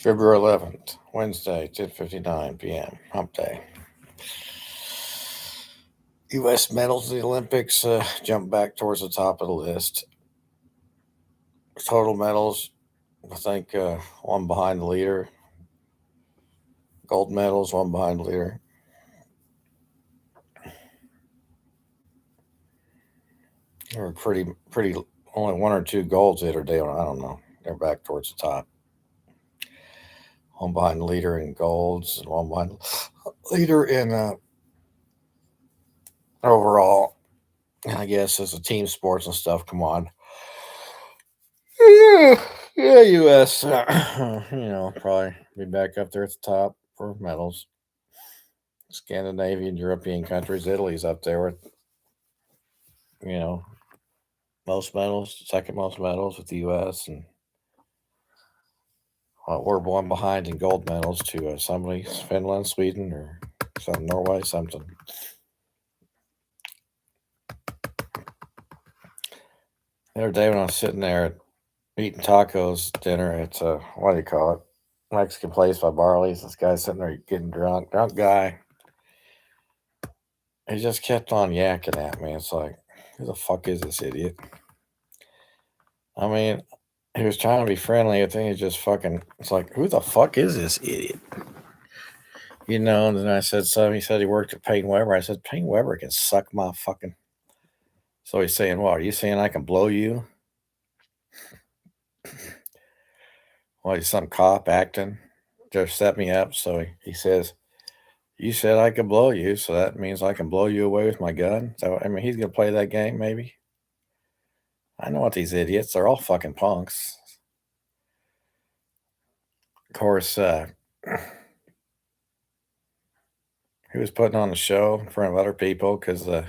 February 11th, Wednesday, 10:59 p.m. Hump Day. U.S. medals in the Olympics jump back towards the top of the list. Total medals, I think one behind the leader. Gold medals, one behind the leader. They were pretty. Only one or two golds the other day. I don't know. They're back towards the top. One behind the leader in golds, and one behind the leader in overall. I guess as a team sports and stuff. Come on. Yeah, yeah, U.S. Probably be back up there at the top for medals. Scandinavian, European countries. Italy's up there with, you know, most medals, second most medals with the U.S. And we're one behind in gold medals to somebody, Finland, Sweden, or some Norway, something. The other day when I was sitting there eating tacos dinner at what do you call it? Mexican place by Barley's. This guy sitting there getting drunk guy. He just kept on yakking at me. It's like, who the fuck is this idiot? I mean, he was trying to be friendly. I think he just fucking. It's like, who the fuck is this idiot? And then I said something. He said he worked at Payne Weber. I said, Payne Weber can suck my fucking. So he's saying, what? Are you saying I can blow you? Well, he's some cop acting. Just set me up. So he says, you said I could blow you. So that means I can blow you away with my gun. So, I mean, he's going to play that game, maybe. I know what these idiots. They're all fucking punks. Of course, he was putting on the show in front of other people because the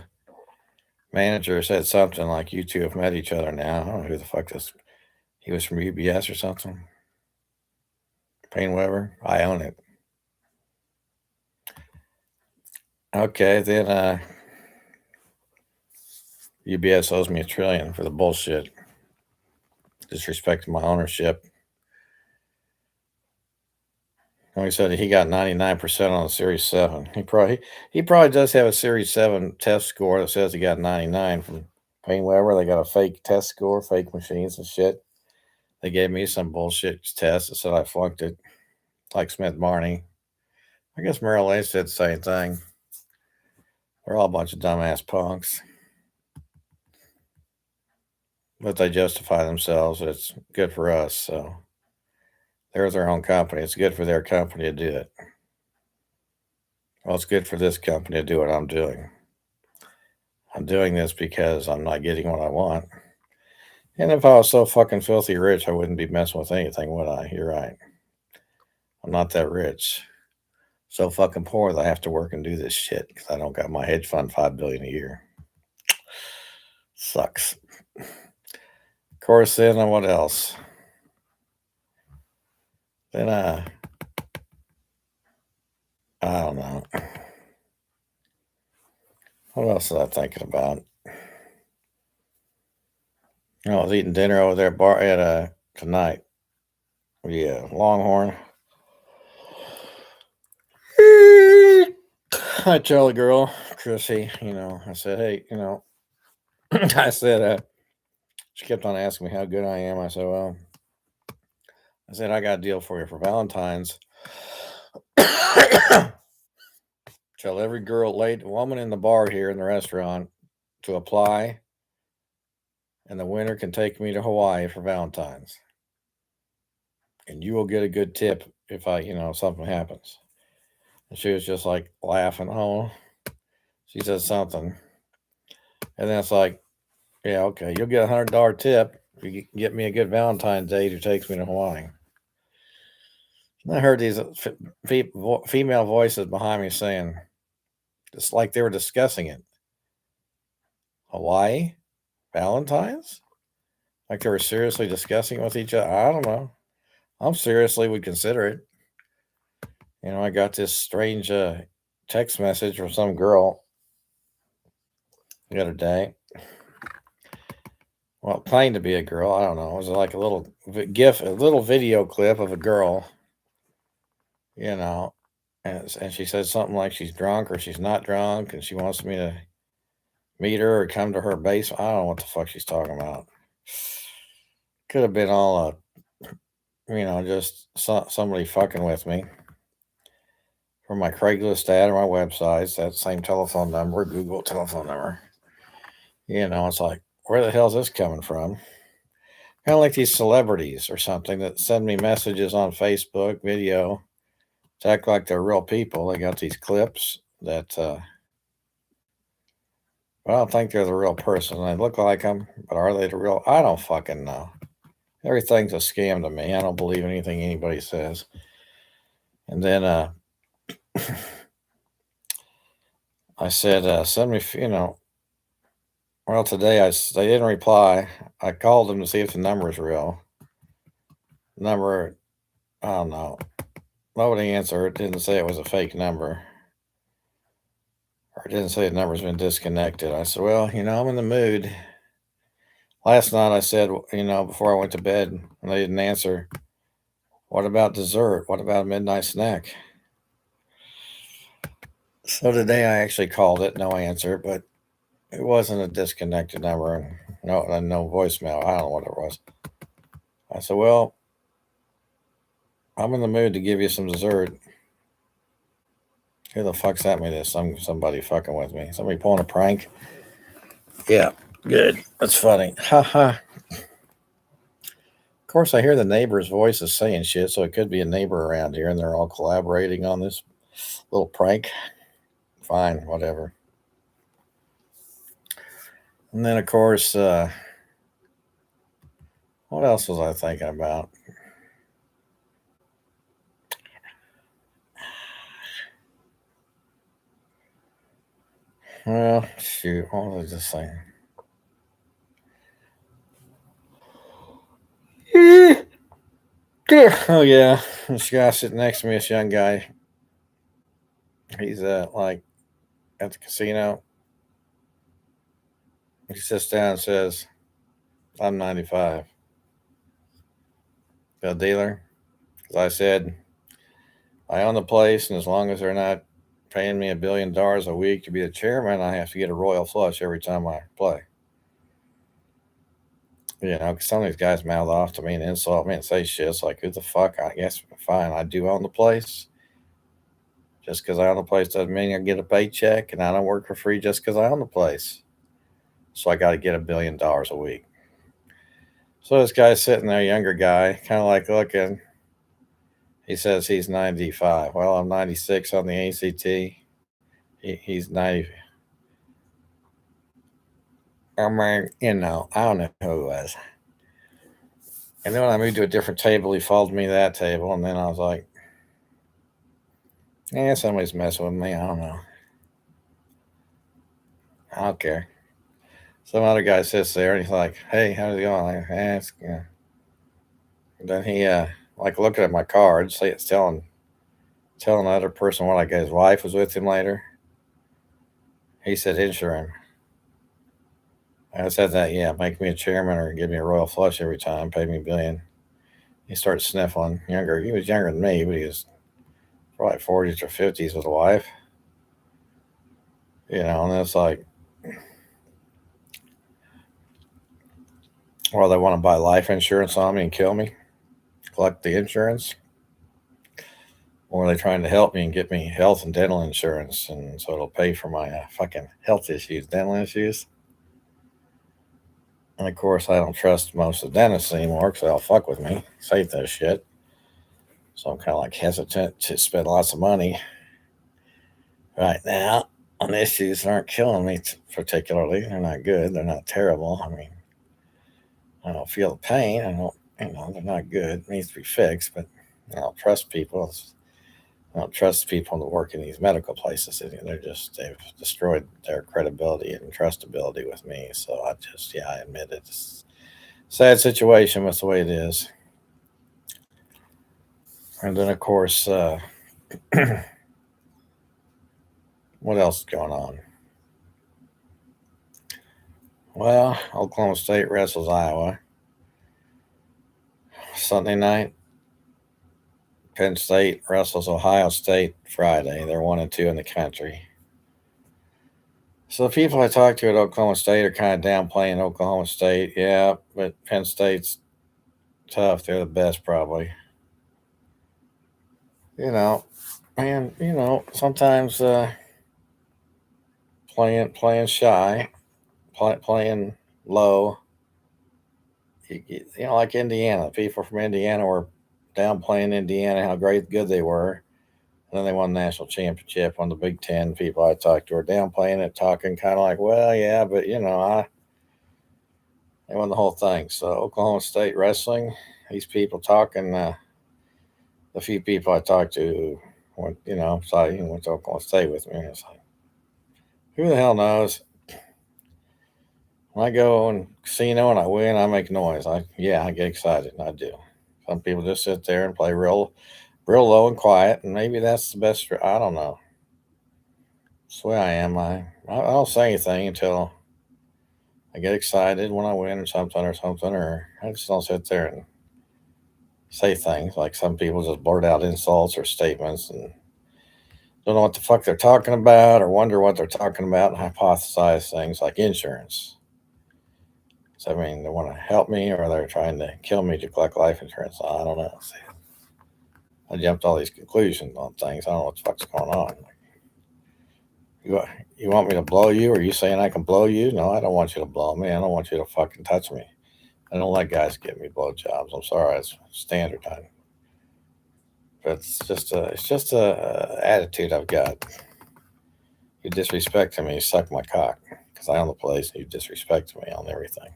manager said something like, you two have met each other now. I don't know who the fuck this. He was from UBS or something. Payne Weber. I own it. Okay, then UBS owes me $1 trillion for the bullshit. Disrespecting my ownership. And he said he got 99% on the Series 7. He probably does have a Series 7 test score that says he got 99 from Payne Weber. They got a fake test score, fake machines and shit. They gave me some bullshit test that said I flunked it, like Smith Barney. I guess Merrill Lynch did the same thing. We're all a bunch of dumbass punks. But they justify themselves that it's good for us, so they're their own company. It's good for their company to do it. Well, it's good for this company to do what I'm doing. I'm doing this because I'm not getting what I want. And if I was so fucking filthy rich, I wouldn't be messing with anything, would I? You're right. I'm not that rich. So fucking poor that I have to work and do this shit because I don't got my hedge fund $5 billion a year. Sucks. Of course, then what else? Then I don't know. What else was I thinking about? I was eating dinner over there bar at tonight. Yeah, Longhorn. I tell the girl, Chrissy, I said, hey, I said, she kept on asking me how good I am. I said, well, I said, I got a deal for you for Valentine's. Tell every woman in the bar here in the restaurant to apply, and the winner can take me to Hawaii for Valentine's. And you will get a good tip if something happens. And she was just like laughing. Oh, she said something. And then it's like, yeah, okay, you'll get $100 tip if you get me a good Valentine's date who takes me to Hawaii. And I heard these female voices behind me saying, it's like they were discussing it. Hawaii? Valentine's? Like they were seriously discussing it with each other? I don't know. I'm seriously would consider it. I got this strange text message from some girl the other day. Well, claimed to be a girl. I don't know. It was like a little a little video clip of a girl you know, and she said something like she's drunk or she's not drunk, and she wants me to meet her or come to her basement. I don't know what the fuck she's talking about. Could have been all just somebody fucking with me from my Craigslist ad or my websites. That same telephone number, Google telephone number. It's like, where the hell's this coming from? Kind of like these celebrities or something that send me messages on Facebook, video, to act like they're real people. They got these clips that, I don't think they're the real person. They look like them, but are they the real? I don't fucking know. Everything's a scam to me. I don't believe anything anybody says. And then I said, send me, well, today they didn't reply. I called them to see if the number is real. Number, I don't know. Nobody answered. It didn't say it was a fake number. Or it didn't say the number's been disconnected. I said, well, I'm in the mood. Last night I said, before I went to bed, and they didn't answer, what about dessert? What about a midnight snack? So today I actually called it, no answer, but it wasn't a disconnected number and no voicemail. I don't know what it was. I said, well, I'm in the mood to give you some dessert. Who the fuck sent me this? Somebody fucking with me. Somebody pulling a prank? Yeah, good. That's funny. Ha ha. Of course, I hear the neighbor's voices saying shit, so it could be a neighbor around here and they're all collaborating on this little prank. Fine, whatever. And then, of course, what else was I thinking about? Well, shoot, what was I just saying? Oh yeah, this guy sitting next to me, this young guy. He's like at the casino. He sits down and says, "I'm 95." The dealer, because I said I own the place, and as long as they're not paying me $1 billion a week to be the chairman, I have to get a royal flush every time I play. 'Cause some of these guys mouth off to me and insult me and say shit. It's like, who the fuck? I guess fine. I do own the place. Just because I own the place doesn't mean I get a paycheck, and I don't work for free just because I own the place. So I got to get $1 billion a week. So this guy's sitting there, younger guy, kind of like looking. He says he's 95. Well, I'm 96 on the ACT. He's 90. I mean, I don't know who it was. And then when I moved to a different table, he followed me to that table. And then I was like, yeah, somebody's messing with me. I don't know. I don't care. Some other guy sits there and he's like, hey, how's it going? I ask. Then he, like looking at my card, say it's telling the other person what, like his wife was with him later. He said, insure him. I said that, yeah, make me a chairman or give me a royal flush every time, pay me $1 billion. He started sniffling. He was younger than me, but he was probably 40s or 50s with a wife. And it's like, well, they want to buy life insurance on me and kill me, collect the insurance. Or are they trying to help me and get me health and dental insurance, and so it'll pay for my fucking health issues, dental issues? And of course, I don't trust most of the dentists anymore because they'll fuck with me, say that shit. So I'm kind of like hesitant to spend lots of money right now on issues that aren't killing me particularly. They're not good. They're not terrible. I mean, I don't feel the pain. I don't, they're not good. It needs to be fixed, but I don't trust people. I don't trust people that work in these medical places. They've destroyed their credibility and trustability with me. So I admit it's a sad situation. That's the way it is. And then, of course, what else is going on? Well, Oklahoma State wrestles Iowa Sunday night. Penn State wrestles Ohio State Friday. They're 1-2 in the country. So the people I talk to at Oklahoma State are kind of downplaying Oklahoma State. Yeah, but Penn State's tough. They're the best, probably. You know, man. Sometimes playing shy, playing low. Like Indiana. People from Indiana were downplaying Indiana, how good they were. And then they won the national championship on the Big Ten. People I talked to were downplaying it, talking kind of like, well, yeah, but they won the whole thing. So Oklahoma State wrestling, these people talking, the few people I talked to went, so went to Oklahoma State with me. It's like, who the hell knows? When I go and casino and I win, I make noise. I get excited. I do. Some people just sit there and play real low and quiet, and maybe that's the best. I don't know. That's the way I am. I don't say anything until I get excited when I win or something, or I just don't sit there and say things like some people just blurt out insults or statements and don't know what the fuck they're talking about or wonder what they're talking about and hypothesize things like insurance. So, I mean, they want to help me or they're trying to kill me to collect life insurance. I don't know. See, I jumped all these conclusions on things. I don't know what the fuck's going on. You want me to blow you? Are you saying I can blow you? No, I don't want you to blow me. I don't want you to fucking touch me. I don't let guys give me blowjobs. I'm sorry, it's standard time. But it's just a attitude I've got. You disrespect me, you suck my cock because I own the place. And you disrespect me on everything.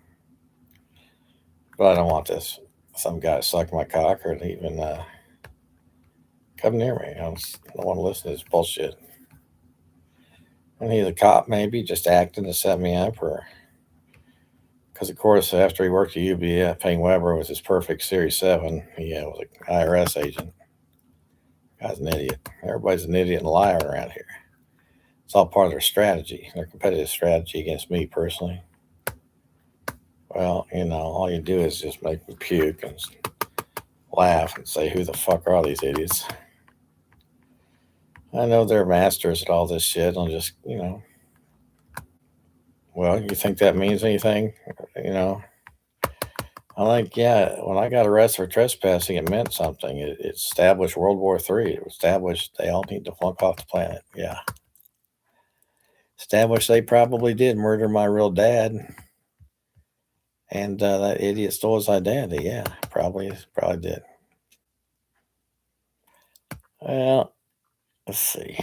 But I don't want this. Some guy suck my cock or even come near me. I don't want to listen to this bullshit. And he's a cop, maybe just acting to set me up, or because of course after he worked at UBF, Payne Weber was his perfect Series 7. He was an IRS agent. Guy's an idiot. Everybody's an idiot and a liar around here. It's all part of their strategy, their competitive strategy against me personally. Well, all you do is just make me puke and laugh and say, who the fuck are these idiots? I know they're masters at all this shit. I'll just, well, you think that means anything? I'm like, yeah, when I got arrested for trespassing, it meant something. It established World War III. It established they all need to flunk off the planet. Yeah. Established they probably did murder my real dad. And that idiot stole his identity. Yeah, probably did. Well, let's see.